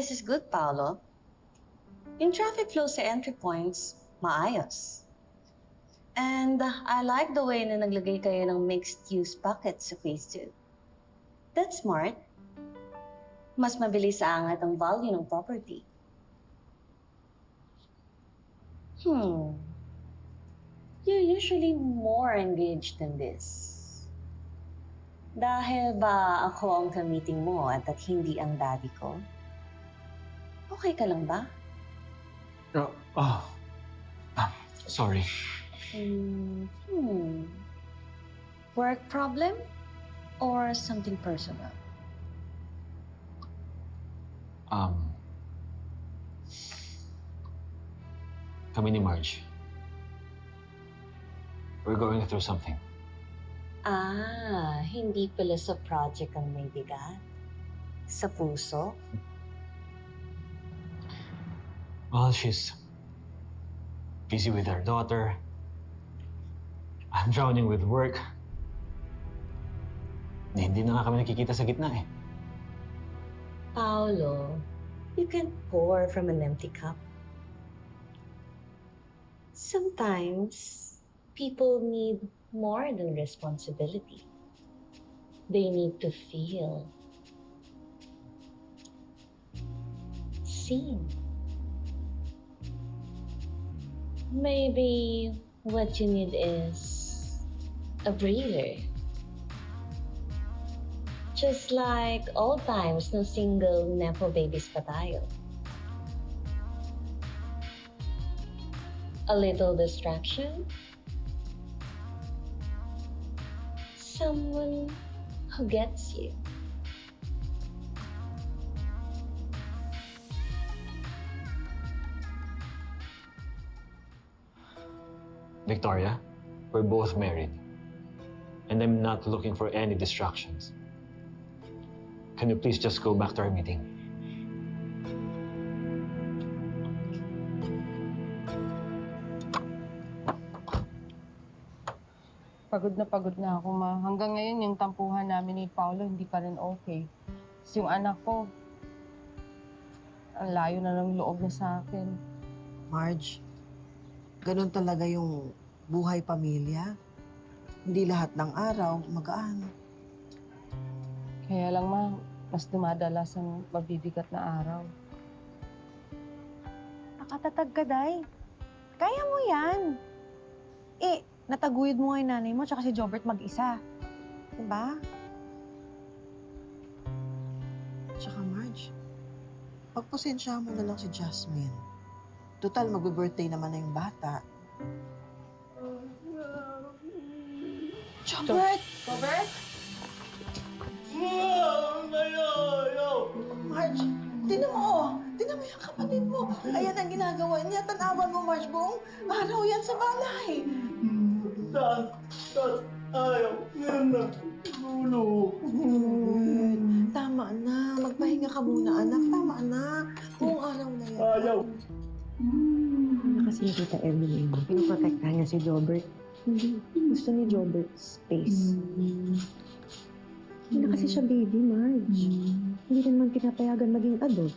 This is good, Paolo. Yung traffic flow sa entry points, maayos. And I like the way na naglagay kayo ng mixed-use buckets sa phase 2. That's smart. Mas mabilis sa angat ang value ng property. You're usually more engaged than this. Dahil ba ako ang ka-meeting mo at hindi ang daddy ko? Okay ka lang ba? Sorry. Work problem or something personal? Kami ni Marge. We're going through something. Hindi pala sa project ang may bigat. Sa puso? Well, she's busy with her daughter. I'm drowning with work. Hindi na nga kami nakikita sa gitna eh. Paolo, you can't pour from an empty cup. Sometimes, people need more than responsibility. They need to feel seen. Maybe what you need is a breather. Just like old times, no single nepo babies pa tayo. A little distraction. Someone who gets you. Victoria, we're both married. And I'm not looking for any distractions. Can you please just go back to our meeting? Pagod na ako, ma. Hanggang ngayon, yung tampuhan namin ni Paolo, hindi pa rin okay. Tapos yung anak ko, ang layo na ng loob niya sa akin. Marge, ganun talaga yung buhay pamilya. Hindi lahat ng araw magaan. Kaya lang, ma, mas dumadalas ang mabibigat na araw. Nakatatag ka, Day. Kaya mo yan. Nataguyod mo nga yung nanay mo tsaka si Jobert mag-isa. Diba? Tsaka Marge, pagpasensya mo na lang si Jasmine. Total, magbe-birthday naman na yung bata. Jobert! Robert? Marge, tinan mo! Tinan mo yung kapatid mo! Ayan ang ginagawa niya. Tanawan mo, Marge, buong araw yan sa balay. Ayaw. Yan na. Lulu. Tama na. Magpahinga ka muna, anak. Tama na. Buong araw na yan. Ayaw. Kasi ni Tita Evelyn, pinoprotektahan niya si Jobert. Hindi gusto ni Jobert space. Hindi na kasi siya baby, Marge. Hindi naman pinapayagan maging adult.